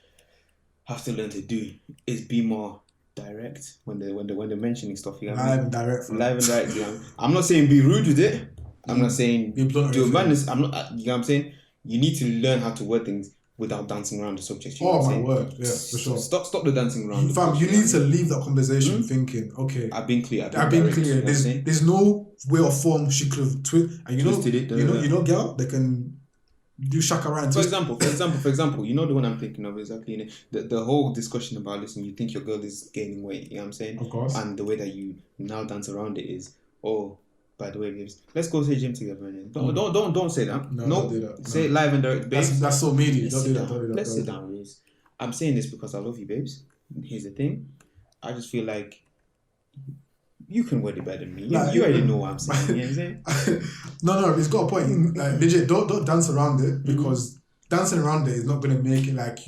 [SPEAKER 2] have to learn to do is be more direct when they're mentioning stuff. You know what I mean?
[SPEAKER 1] Live and direct.
[SPEAKER 2] Live and direct. You know? I'm not saying be rude with it. I'm not saying
[SPEAKER 1] be blunt.
[SPEAKER 2] do madness. I'm not. You know what I'm saying? You need to learn how to word things without dancing around the subject. You know
[SPEAKER 1] Oh
[SPEAKER 2] what
[SPEAKER 1] my
[SPEAKER 2] I'm
[SPEAKER 1] word, yeah, for sure.
[SPEAKER 2] Stop the dancing around.
[SPEAKER 1] Fam, you need to leave that conversation thinking, okay,
[SPEAKER 2] I've been clear.
[SPEAKER 1] I've been clear. There's no way or form she could have twisted. And
[SPEAKER 2] Twisted it,
[SPEAKER 1] you know, girl, they can do shaka around.
[SPEAKER 2] For example, you know the one I'm thinking of exactly. The whole discussion about, listen, you think your girl is gaining weight. You know what I'm saying?
[SPEAKER 1] Of course.
[SPEAKER 2] And the way that you now dance around it is, oh, by the way, babes, let's go to the gym together, man. Don't say that.
[SPEAKER 1] No,
[SPEAKER 2] nope.
[SPEAKER 1] don't do that.
[SPEAKER 2] Say it live and direct, babes.
[SPEAKER 1] That's so meaty. Don't do that.
[SPEAKER 2] Let's sit down, please. I'm saying this because I love you, babes. Here's the thing. I just feel like you can word it better than me. You already know what I'm saying. You know what I'm saying?
[SPEAKER 1] No, it's got a point. Like, legit, don't dance around it, because dancing around it is not gonna make it like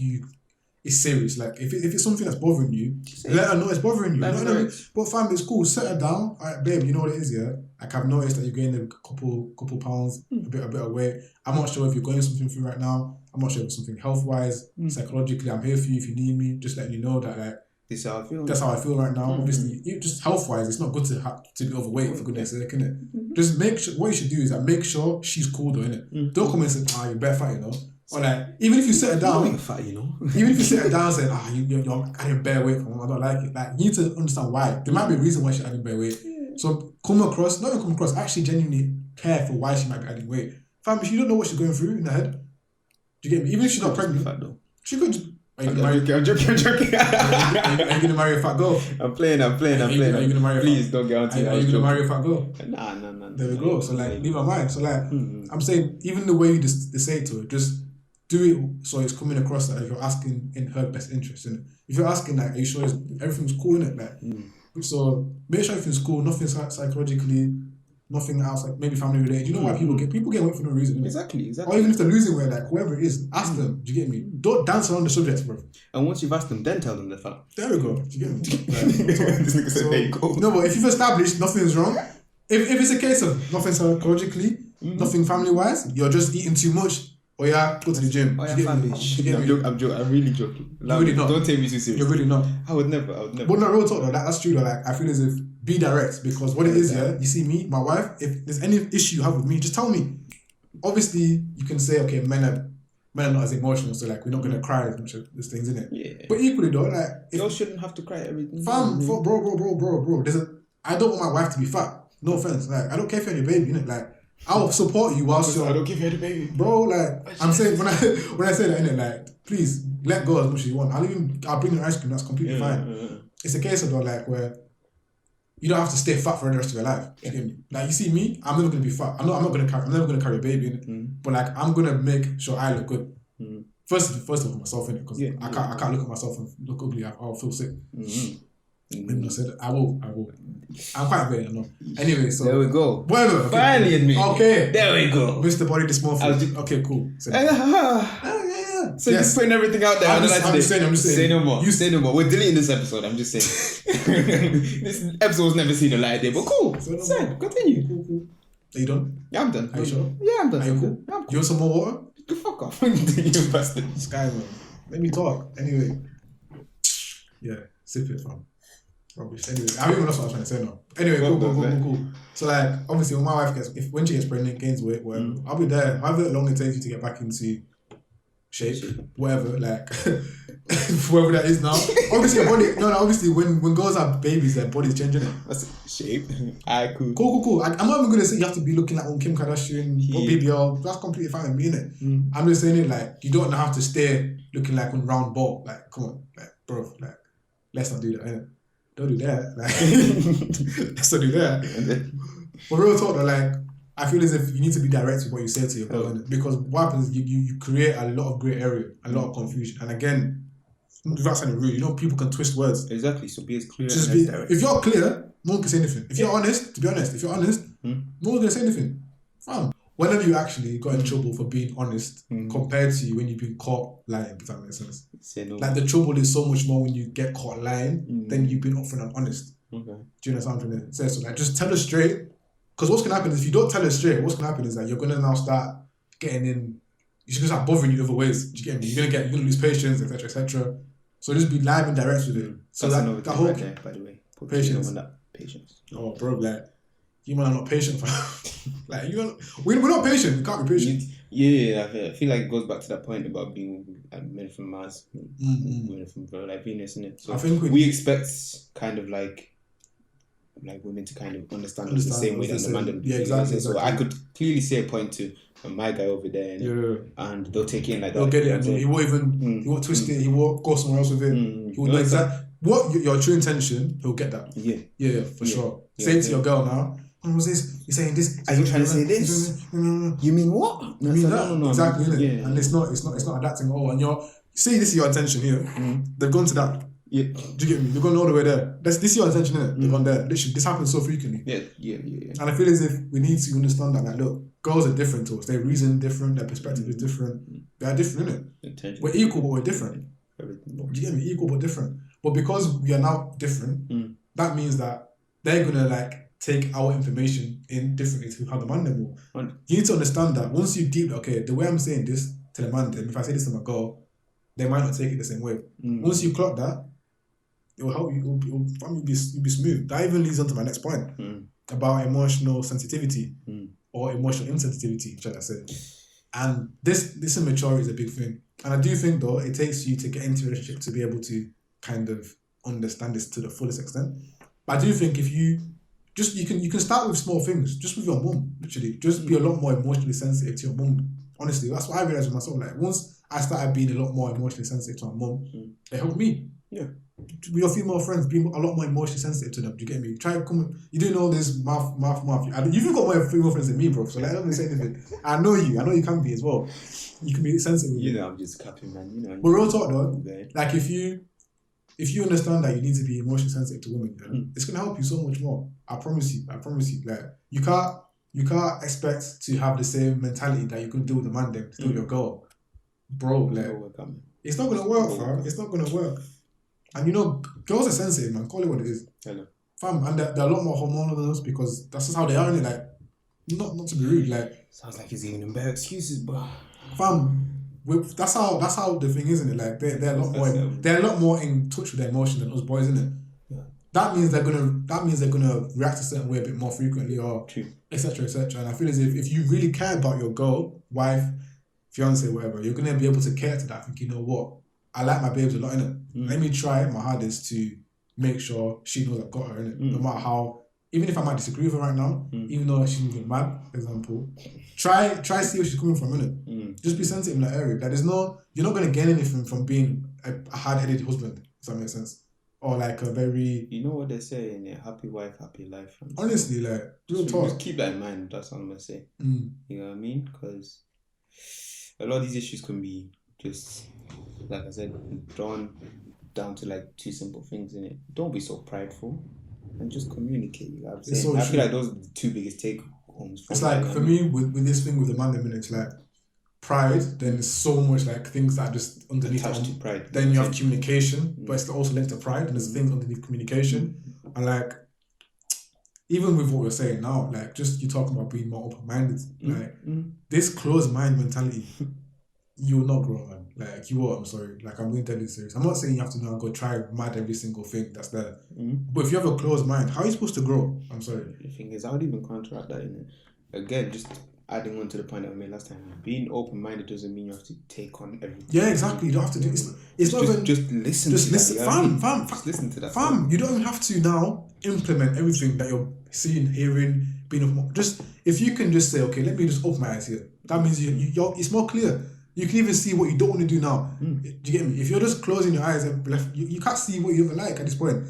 [SPEAKER 1] it's serious. Like, if it's something that's bothering you, let her know it's bothering you. You know what I mean? But fam, it's cool. Set her down. Alright, babe, you know what it is, yeah? Like, I've noticed that you're gaining a couple pounds, a bit of weight. I'm not sure if you're going something through right now. I'm not sure if it's something health-wise, psychologically. I'm here for you if you need me. Just letting you know that, like,
[SPEAKER 2] This is how I feel.
[SPEAKER 1] That's how I feel right now. Obviously, just health-wise, it's not good to be overweight, for goodness sake, innit? Just make sure, what you should do is like, make sure she's cool though, innit? Don't come and say, you're bare fat, you know? Or like, even if you sit her down,
[SPEAKER 2] You're fat, you know?
[SPEAKER 1] even if you sit her down and say, you're adding bare weight, I don't like it. Like, you need to understand why. There might be a reason why she's adding bare weight. So actually genuinely care for why she might be adding weight. Fam, if you don't know what she's going through in her head, do you get me? Even if she's not pregnant,
[SPEAKER 2] fat, though.
[SPEAKER 1] she could just...
[SPEAKER 2] I'm joking.
[SPEAKER 1] Are you gonna marry a fat girl?
[SPEAKER 2] I'm playing.
[SPEAKER 1] Are you gonna marry
[SPEAKER 2] Please don't get onto it.
[SPEAKER 1] Are you gonna marry a fat girl?
[SPEAKER 2] Nah.
[SPEAKER 1] There we go. So like, leave her mind. So like, I'm saying, even the way you just say it to her, just do it so it's coming across that you're asking in her best interest. And if you're asking like, are you sure everything's cool in it? Like, so make sure everything's cool. Nothing psychologically. Nothing else, like maybe family related. You know why people get weight for no reason? Innit?
[SPEAKER 2] Exactly.
[SPEAKER 1] Or even if they're losing weight, like whoever it is, ask them. Do you get me? Don't dance around the subject, bro.
[SPEAKER 2] And once you've asked them, then tell them they're fat.
[SPEAKER 1] There we go. Do you get me?
[SPEAKER 2] This nigga said, there you go.
[SPEAKER 1] No, but if you've established nothing's wrong, if it's a case of nothing psychologically, nothing family wise, you're just eating too much. Or go to the gym.
[SPEAKER 2] I'm joking. I'm really joking.
[SPEAKER 1] You're really not.
[SPEAKER 2] Don't take me too seriously.
[SPEAKER 1] You're really not.
[SPEAKER 2] I would never.
[SPEAKER 1] But no, real talk though, that's true though. Like, I feel as if be direct, because what it is, you see me, my wife, if there's any issue you have with me, just tell me. Obviously, you can say, okay, men are not as emotional, so like we're not gonna cry as much as these things, innit?
[SPEAKER 2] Yeah.
[SPEAKER 1] But equally though, like,
[SPEAKER 2] girls shouldn't have to cry everything.
[SPEAKER 1] Fam, bro. I don't want my wife to be fat. No offense. Like, I don't care if you're your baby, innit? Like, I'll support you whilst you're...
[SPEAKER 2] I don't give you the baby.
[SPEAKER 1] Bro, like, I'm saying, when I say that, innit, like, please, let go as much as you want. I'll bring you ice cream, that's completely fine. It's a case of, though, like, where you don't have to stay fat for the rest of your life. You get me? Like, you see me, I'm never going to be fat. I'm never going to carry a baby, innit? But, like, I'm going to make sure I look good. First of all, myself, innit? Because I can't look at myself and look ugly. I'll feel sick. I said, I will. I'm quite vain, I know. Anyway, so...
[SPEAKER 2] There we go.
[SPEAKER 1] Bueno, okay.
[SPEAKER 2] Finally admit.
[SPEAKER 1] Okay.
[SPEAKER 2] There we go.
[SPEAKER 1] Mr. Body Dysmorphia. Okay, cool. So,
[SPEAKER 2] so you're just putting everything out there.
[SPEAKER 1] I'm just saying.
[SPEAKER 2] Say no more. You say no more. We're deleting this episode. I'm just saying. This episode's never seen a light day, but cool. Say, continue.
[SPEAKER 1] Cool. Are you done?
[SPEAKER 2] Yeah, I'm done.
[SPEAKER 1] Are you sure?
[SPEAKER 2] Yeah, I'm done.
[SPEAKER 1] Are you cool?
[SPEAKER 2] Yeah, I'm cool.
[SPEAKER 1] You want some more water?
[SPEAKER 2] The fuck off. You bastard.
[SPEAKER 1] Sky, man. Let me talk. Anyway. Yeah, sip it, fam. Rubbish. Anyway, I don't even know what I was trying to say now. Anyway, cool. So like, obviously, when my wife when she gets pregnant, gains weight, I'll be there. However long it takes you to get back into shape, whatever, like whatever that is now. Obviously, obviously when girls have babies, their body's changing.
[SPEAKER 2] That's shape. Alright, cool.
[SPEAKER 1] Cool. I'm not even gonna say you have to be looking like on Kim Kardashian or BBL. That's completely fine with me, innit? I'm just saying it like you don't have to stay looking like on round ball. Like, come on, like, bro, like, let's not do that, innit? Don't do that. Like, let's not do that. But real talk, though, like, I feel as if you need to be direct with what you say to your girl, because what happens is you create a lot of grey area, a lot of confusion, and again, without sounding rude, people can twist words.
[SPEAKER 2] Exactly. So be as clear.
[SPEAKER 1] If you're clear, no one can say anything. If you're honest, to be honest, no one's gonna say anything. Fam. Whenever you actually got in trouble for being honest, compared to when you've been caught lying, if that makes sense.
[SPEAKER 2] No.
[SPEAKER 1] Like the trouble is so much more when you get caught lying than you've been upfront and honest.
[SPEAKER 2] Okay.
[SPEAKER 1] Do you understand what I'm trying to say? So like, just tell us straight. Because what's gonna happen is if you don't tell us straight, what's gonna happen is that you're gonna now start getting in. You're gonna start bothering you other ways. Do you get me? You're gonna lose patience, etc., etc. So just be live and direct with it. So
[SPEAKER 2] that's
[SPEAKER 1] that whole
[SPEAKER 2] right there, by the way.
[SPEAKER 1] patience.
[SPEAKER 2] Patience.
[SPEAKER 1] Oh, bro, like you man are not patient, fam. Like we're not patient. We can't be patient.
[SPEAKER 2] Yeah, I feel like it goes back to that point about being men from Mars, women from Venus, isn't it? So I think we expect kind of like women to kind of understand us the same way that the man do.
[SPEAKER 1] Yeah, exactly.
[SPEAKER 2] So I could clearly say a point to my guy over there, and they'll take it in like that.
[SPEAKER 1] They'll get it. He won't even. He won't twist it. He won't go somewhere else with it. He will know exactly what your true intention. He'll get that. Yeah, for sure. Say it to your girl now. What was this? You're saying this?
[SPEAKER 2] Are you trying to say this? You mean what?
[SPEAKER 1] You mean that? No. Exactly, innit? Yeah. And it's not adapting at all. And you're say this is your intention here. They've gone to that. Yeah. Do you get me? They've gone all the way there. This is your intention, innit? They've gone there. This happens so frequently.
[SPEAKER 2] Yeah.
[SPEAKER 1] And I feel as if we need to understand that, like, look, girls are different to us. They reason different. Their perspective is different. They are different, innit? We're equal, but we're different. Do you get me? Equal, but different. But because we are now different, that means that they're gonna like take our information in differently to how the man them will. You need to understand that once you deep, okay, the way I'm saying this to the man, then if I say this to my girl, they might not take it the same way. Once you clock that, it will help you. You'll be smooth. That even leads on to my next point about emotional sensitivity or emotional insensitivity, shall I say? And this immaturity is a big thing. And I do think though it takes you to get into a relationship to be able to kind of understand this to the fullest extent. But I do think if you can start with small things, just with your mum, literally. Just be a lot more emotionally sensitive to your mum. Honestly, that's what I realized with myself. Like once I started being a lot more emotionally sensitive to my mum, it helped me. Yeah. With your female friends, be a lot more emotionally sensitive to them. Do you get me? Try to come. You doing all this mouth. You've even got more female friends than me, bro. So like, I don't say anything. I know you can be as well. You can be sensitive.
[SPEAKER 2] I'm just capping, man.
[SPEAKER 1] But real talk though, like if you understand that you need to be emotionally sensitive to women, it's gonna help you so much more. I promise you. Like you can't expect to have the same mentality that you can do with a man then to do with your girl, bro. Like it's not gonna work, fam. It's not gonna work. And girls are sensitive, man. Call it what it is. Hello. Fam, and they're a lot more hormonal than us because that's just how they are. And like, not to be rude, like
[SPEAKER 2] sounds like he's giving them better excuses, but
[SPEAKER 1] fam. That's how the thing is, isn't it? Like they're a lot more in touch with their emotions than us boys, isn't it? Yeah. That means they're gonna react a certain way a bit more frequently, or etc. And I feel as if you really care about your girl, wife, fiance, whatever, you're gonna be able to care to that. I think you know what, I like my babes a lot, innit? Let me try my hardest to make sure she knows I've got her, innit? No matter how. Even if I might disagree with her right now, even though she's moving mad, for example, try see where she's coming from, innit? Just be sensitive in that area. Like you're not gonna get anything from being a hard-headed husband, if that makes sense. Or like a very...
[SPEAKER 2] You know what they say in a happy wife, happy life.
[SPEAKER 1] Honestly, like, real talk.
[SPEAKER 2] Just keep that in mind, that's all I'm gonna say. You know what I mean? Because a lot of these issues can be just, like I said, drawn down to like two simple things, innit? Don't be so prideful. And just communicate. You know what I'm saying? I feel like those are the two biggest take homes.
[SPEAKER 1] It's like for me with this thing with the man, it's like pride. Then there's so much like things that are just underneath
[SPEAKER 2] attached to pride.
[SPEAKER 1] Then you have communication, but it's also linked to pride. And there's things underneath communication, and like even with what we're saying now, like just you talking about being more open-minded, like this closed mind mentality, you will not grow, man. Like you will. I'm sorry. Like I'm being deadly serious. I'm not saying you have to now go try mad every single thing that's there. But if you have a closed mind, how are you supposed to grow? I'm sorry.
[SPEAKER 2] The thing is, I would even counteract that. Again, adding on to the point that we made last time, being open-minded doesn't mean you have to take on everything.
[SPEAKER 1] Yeah, exactly. You don't have to do it's not even
[SPEAKER 2] just listen.
[SPEAKER 1] Just
[SPEAKER 2] to
[SPEAKER 1] listen,
[SPEAKER 2] that,
[SPEAKER 1] fam.
[SPEAKER 2] Just listen to that.
[SPEAKER 1] Fam, you don't even have to now implement everything that you're seeing, hearing, being. Just if you can just say, okay, let me just open my eyes here. That means you're it's more clear. You can even see what you don't want to do now. Do you get me? If you're just closing your eyes and left, you can't see what you even like at this point.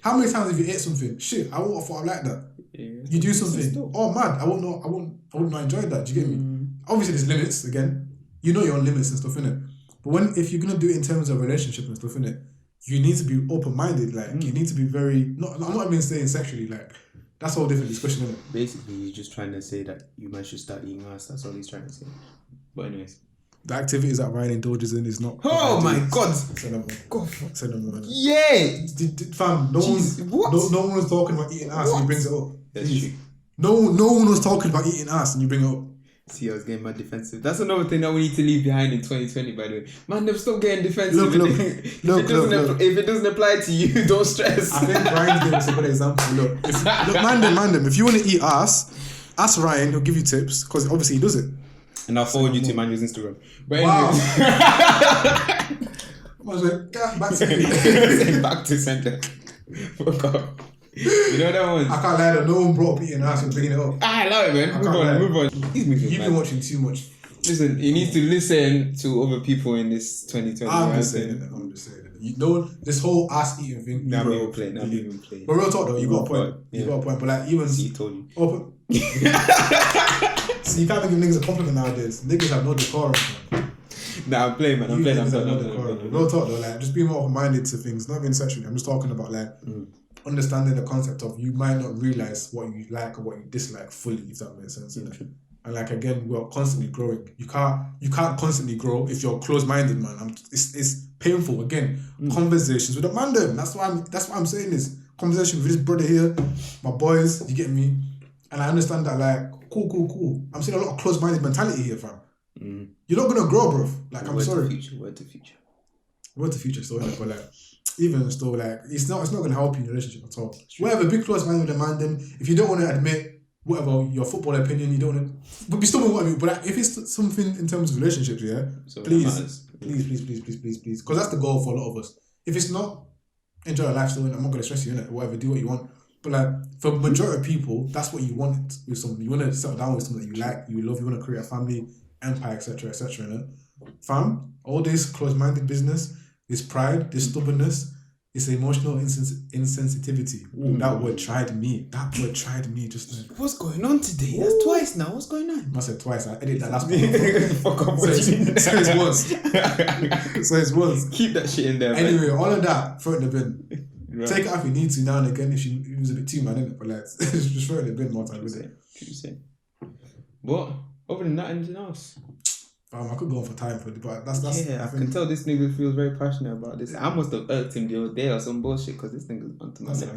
[SPEAKER 1] How many times have you ate something? Shit, I wouldn't have thought I like that. Yeah, you do something. Oh man, I wouldn't not enjoy that. Do you get me? Obviously, there's limits again. You know your own limits and stuff, innit? But if you're gonna do it in terms of relationship and stuff, innit, you need to be open-minded. Like you need to be very. I'm not even saying sexually. Like that's a whole different discussion, innit?
[SPEAKER 2] Basically, he's just trying to say that you might should start eating ass. That's all he's trying to say. But anyways,
[SPEAKER 1] the activities that Ryan indulges in is not.
[SPEAKER 2] Oh my God! Yeah,
[SPEAKER 1] fam. No one was talking about eating ass and he brings it up.
[SPEAKER 2] That's true.
[SPEAKER 1] No one was talking about eating ass and you bring it up.
[SPEAKER 2] See, I was getting my defensive. That's another thing that we need to leave behind in 2020, by the way. Man, they've stopped getting defensive.
[SPEAKER 1] Look.
[SPEAKER 2] If it doesn't apply to you, don't stress.
[SPEAKER 1] I think Ryan gave us a good example. Look, man them. If you want to eat ask Ryan, he'll give you tips, because obviously he does it.
[SPEAKER 2] And I'll forward you to Manuel's Instagram. But
[SPEAKER 1] wow. I was like,
[SPEAKER 2] back to center. Fuck off. You know that one?
[SPEAKER 1] I can't lie though, no one brought up eating ass and bringing it up.
[SPEAKER 2] I love it, man. Move on.
[SPEAKER 1] You've been watching too much.
[SPEAKER 2] Listen, you need to listen to other people in this 2020.
[SPEAKER 1] I'm just saying it. You know, this whole ass eating thing.
[SPEAKER 2] Not even playing.
[SPEAKER 1] But real talk though, you got a point. You got a point. But like, even.
[SPEAKER 2] See, told you.
[SPEAKER 1] Open. See, you can't even give niggas a compliment nowadays. Niggas have no decorum, man.
[SPEAKER 2] Nah, I'm playing, man. I'm playing.
[SPEAKER 1] Real talk though, like, just being more open-minded to things, not being sexually. I'm just talking about like understanding the concept of you might not realize what you like or what you dislike fully, if that makes sense. And like again, we're constantly growing. You can't constantly grow if you're closed-minded, man. It's painful. Again, conversations with a man. That's what I'm saying is conversation with this brother here, my boys. You get me? And I understand that, like, cool. I'm seeing a lot of closed-minded mentality here, fam. You're not gonna grow, bro. Like, I'm sorry.
[SPEAKER 2] Word to future.
[SPEAKER 1] So but like, even still, like, it's not gonna help you in a relationship at all. Whatever, be close-minded with a man. Then, if you don't want to admit whatever your football opinion, you don't want to. But be still what I mean. But like, if it's something in terms of relationships, yeah, so please, because that's the goal for a lot of us. If it's not, enjoy your life. Still, I'm not gonna stress you in it. Whatever, do what you want. But like, for the majority of people, that's what you want with someone. You want to settle down with someone that you like, you love, you want to create a family, empire, etc., etc. Fam, all this close-minded business, this pride, this stubbornness, this emotional insensitivity. Ooh, that word tried me. Just then.
[SPEAKER 2] What's going on today? That's twice now. What's going on?
[SPEAKER 1] I said twice. I edit that last part. Fuck off. So it's once.
[SPEAKER 2] Keep that shit in there.
[SPEAKER 1] Anyway, all of that, throw it in the bin. Right. Take it if you need to now and again if it was a bit too man, innit? But like, just throw it in the bin more time with it.
[SPEAKER 2] But other than that, anything else?
[SPEAKER 1] I could go on for time, but that's
[SPEAKER 2] I can tell this nigga feels very passionate about this. I must have irked him the other day or some bullshit because this nigga's onto my neck.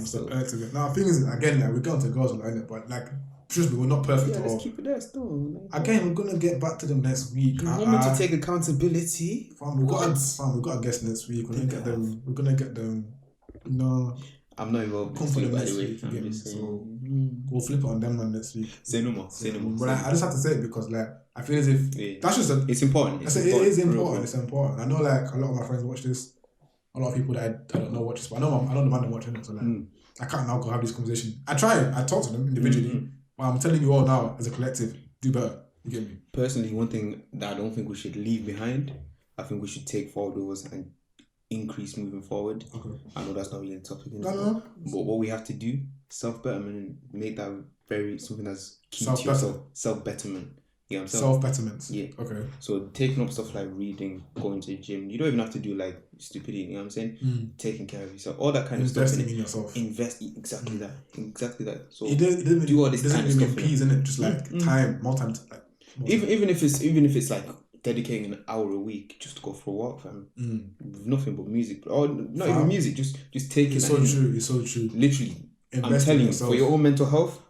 [SPEAKER 1] Now, the thing is, again, like, we're going to girls on it, but like, trust me, we're not perfect at all.
[SPEAKER 2] Let's keep it there still.
[SPEAKER 1] Again, we're gonna get back to them next week.
[SPEAKER 2] You want me to take accountability?
[SPEAKER 1] We've got a guest next week. We're gonna get them. No,
[SPEAKER 2] I'm not involved. Come for them next week.
[SPEAKER 1] So we'll flip it on them man next week.
[SPEAKER 2] Say no more.
[SPEAKER 1] But I just have to say it because like I feel as if that's just
[SPEAKER 2] it's important.
[SPEAKER 1] It is important. It's important. I know like a lot of my friends watch this. A lot of people that I don't know watch this, but I know the man that watching it. So like I can't now go have this conversation. I talk to them individually, but I'm telling you all now as a collective, do better. You get me?
[SPEAKER 2] Personally, one thing that I don't think we should leave behind, I think we should take forward those and increase moving forward. Okay. I know that's not really a topic, but what we have to do, self-betterment, and make that very something that's key to yourself. Self-betterment. You know what I'm saying?
[SPEAKER 1] Self-betterment.
[SPEAKER 2] Yeah.
[SPEAKER 1] Okay.
[SPEAKER 2] So taking up stuff like reading, going to the gym. You don't even have to do like stupidity. You know what I'm saying? Taking care of yourself, all that kind of stuff.
[SPEAKER 1] Investing in yourself.
[SPEAKER 2] Invest exactly that. So
[SPEAKER 1] it doesn't do all this kind of stuff. Peas in it, just like time, more time.
[SPEAKER 2] Even if it's like dedicating an hour a week just to go for a walk, fam. With nothing but music, or not even music, just taking.
[SPEAKER 1] It's so true.
[SPEAKER 2] Literally, I'm telling you, for your own mental health,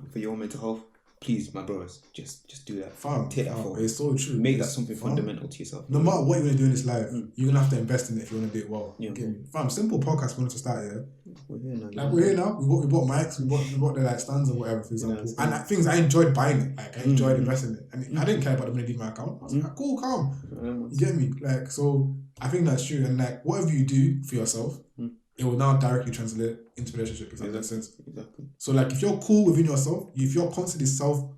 [SPEAKER 2] please, my brothers, just do that.
[SPEAKER 1] Fam,
[SPEAKER 2] Take that forward.
[SPEAKER 1] it's so true.
[SPEAKER 2] Make that
[SPEAKER 1] It's
[SPEAKER 2] something fundamental to yourself.
[SPEAKER 1] No matter what you're gonna do in this life, you're gonna have to invest in it if you want to do it well.
[SPEAKER 2] Yeah.
[SPEAKER 1] Get me? Fam, simple podcast we wanted to start here.
[SPEAKER 2] We're here now.
[SPEAKER 1] Like we're here now. We bought mics. We bought the like stands or whatever, for example. And like, things I enjoyed buying it. Like I enjoyed investing in it, and I didn't care about the money leave my account. I was like, cool, calm. You get me? Like so, I think that's true. And like whatever you do for yourself, it will now directly translate into relationship. If that makes sense.
[SPEAKER 2] Exactly.
[SPEAKER 1] So like if you're cool within yourself, if you're constantly self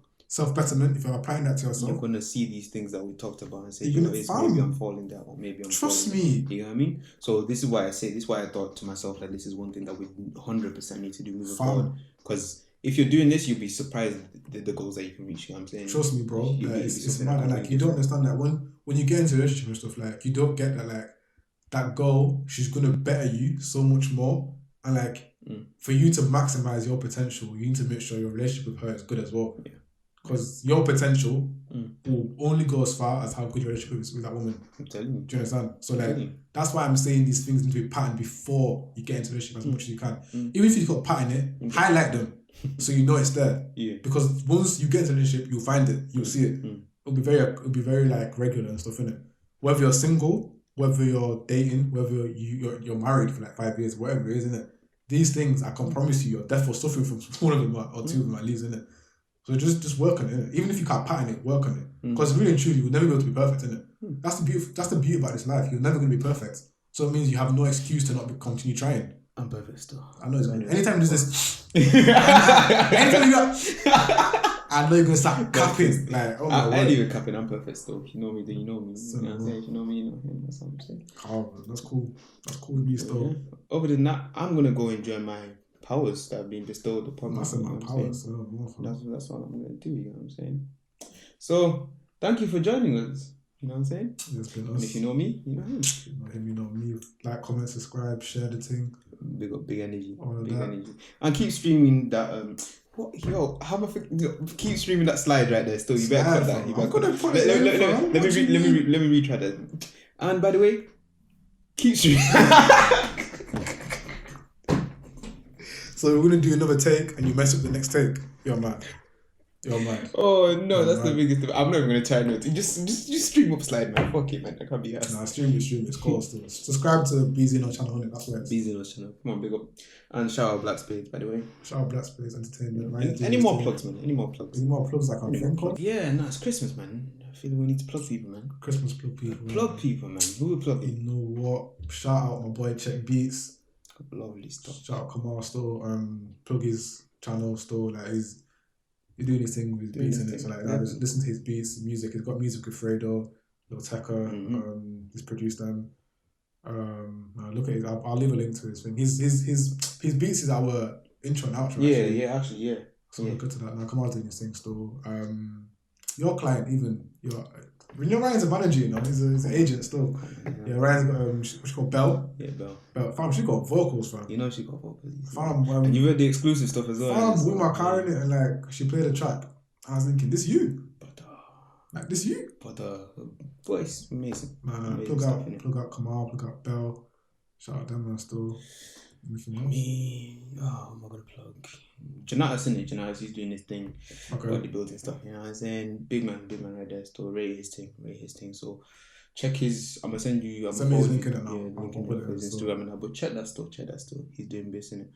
[SPEAKER 1] betterment, if you're applying that to yourself,
[SPEAKER 2] you're gonna see these things that we talked about and say,
[SPEAKER 1] you're gonna
[SPEAKER 2] maybe I'm falling down, or maybe I'm.
[SPEAKER 1] Trust me.
[SPEAKER 2] You know what I mean? So this is why I say this. Is why I thought to myself that this is one thing that we 100% need to do moving forward. Because if you're doing this, you'll be surprised at the goals that you can reach. You know what I'm saying?
[SPEAKER 1] Trust me, bro. It's mad. And like you don't understand that when you get into a relationship and stuff, like you don't get that like that girl, she's gonna better you so much more. And like for you to maximize your potential, you need to make sure your relationship with her is good as well.
[SPEAKER 2] Yeah.
[SPEAKER 1] Because your potential will only go as far as how good your relationship is with that woman.
[SPEAKER 2] I'm telling you.
[SPEAKER 1] Do you understand? So like that's why I'm saying these things need to be patterned before you get into a relationship as much as you can. Even if you've got pattern it, highlight them so you know it's there.
[SPEAKER 2] Yeah.
[SPEAKER 1] Because once you get into a relationship, you'll find it, you'll see it. It'll be very like regular and stuff, innit? Whether you're single, whether you're dating, whether you're married for like 5 years, whatever it is, innit? These things I can promise you, you're definitely suffering from one of them or two of them at least, innit? So just work on it, innit? Even if you can't pattern it, work on it. Because really and truly, you'll never be able to be perfect, innit? That's the beauty about this life. You're never going to be perfect. So it means you have no excuse to not continue trying.
[SPEAKER 2] I'm perfect still.
[SPEAKER 1] I know it's going to be. Anytime there's this... anytime you got... I know you're going to start capping. Like,
[SPEAKER 2] I ain't even capping. I'm perfect still. If you know me, then you know me. You know what I'm saying? If you know me, you know him. That's what I'm saying.
[SPEAKER 1] Oh, that's cool. That's cool with me still.
[SPEAKER 2] Yeah. Other than that, I'm going to go enjoy my powers that have been bestowed upon me.
[SPEAKER 1] That's my powers.
[SPEAKER 2] That's what I'm going to do. You know what I'm saying? So, thank you for joining us. You know what I'm saying?
[SPEAKER 1] It's been us.
[SPEAKER 2] And if you know me, you know him.
[SPEAKER 1] You know him, you know me. Like, comment, subscribe, share the thing.
[SPEAKER 2] Big up, big energy.
[SPEAKER 1] Big
[SPEAKER 2] energy. And keep streaming that. Keep streaming that slide right there. Still, you better cut that. Let me retry that. And by the way, keep streaming.
[SPEAKER 1] So we're gonna do another take, and you mess up the next take. You're mad.
[SPEAKER 2] Oh no, that's the biggest thing. I'm not even gonna try no. Just stream up slide, man. Fuck it, man. I can't be asked.
[SPEAKER 1] Nah, stream it. It's cool still. Subscribe to BZNO channel, innit? That's where it's.
[SPEAKER 2] BZNO channel. Come on, big up. And shout out Black Spades, by the way.
[SPEAKER 1] Shout out Black Spades Entertainment. Right?
[SPEAKER 2] Any more plugs, man? Any more plugs?
[SPEAKER 1] Any more plugs I can think of?
[SPEAKER 2] Yeah, no, it's Christmas, man. I feel we need to plug people, man.
[SPEAKER 1] Christmas plug people.
[SPEAKER 2] Plug people, man. Who will plug
[SPEAKER 1] you? You know what? Shout out my boy Check Beats.
[SPEAKER 2] Lovely stuff.
[SPEAKER 1] Shout out Kamal still. Plug his channel still. Like he's doing his thing with his beats in it. So like just listen to his beats, music. He's got music with Fredo, Lil Tecca. He's produced them. Look at his. I'll leave a link to his thing. His beats is our intro and outro.
[SPEAKER 2] Actually.
[SPEAKER 1] So we'll get to that now. Kamal's doing his thing still. Your client, even Ryan's a manager, you know. He's an agent still. Yeah, Ryan's got what's called Belle.
[SPEAKER 2] Yeah, Belle.
[SPEAKER 1] Fam, she got vocals, fam.
[SPEAKER 2] You know she got vocals.
[SPEAKER 1] Fam,
[SPEAKER 2] and you read the exclusive stuff as well.
[SPEAKER 1] Fam, with my car in it, and like she played a track. I was thinking, this you? But like this you?
[SPEAKER 2] But voice amazing.
[SPEAKER 1] Man, plug out Kamal, plug out Belle. Shout out them man still. Anything else?
[SPEAKER 2] Me, I'm not gonna plug. Janata's in it. Janata's he's doing his thing, bodybuilding stuff. You know what I'm saying? Big man right there. Still rate his thing. So check his. I'm gonna send you.
[SPEAKER 1] Send me his link in it now.
[SPEAKER 2] Yeah, link in his Instagram and that. But check that still. He's doing bits in it.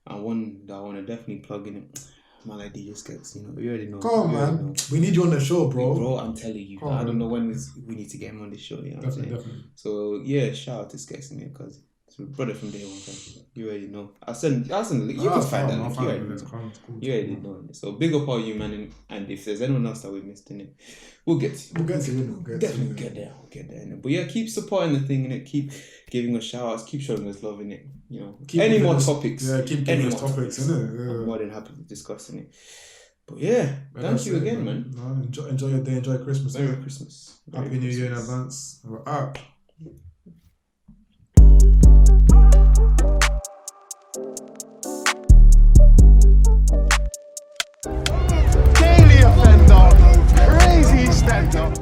[SPEAKER 2] And one that I want to definitely plug in it. Man, like DJ Skeks, you know, you already know.
[SPEAKER 1] Come on, man. We need you on the show, bro.
[SPEAKER 2] Bro, I'm telling you. I don't know when we need to get him on the show. You know what I'm saying? Definitely. So yeah, shout out to Skeks in it because. Brother from day one, fam. You already know. I'll send the link. You can find that link. You already know. So big up all you, man. And if there's anyone else that we missed in it, we'll get to it. Definitely get there. We'll get there. But yeah, keep supporting the thing in it. Keep giving us shout outs. Keep showing us love in it. You know, any more topics.
[SPEAKER 1] Yeah, keep giving us topics in it. Yeah.
[SPEAKER 2] I'm more than happy to discuss in it. But yeah, thank you again, man.
[SPEAKER 1] No, enjoy your day. Enjoy Christmas.
[SPEAKER 2] Merry Christmas.
[SPEAKER 1] Happy New Year in advance. We're out.
[SPEAKER 3] Daily offender, crazy stand up.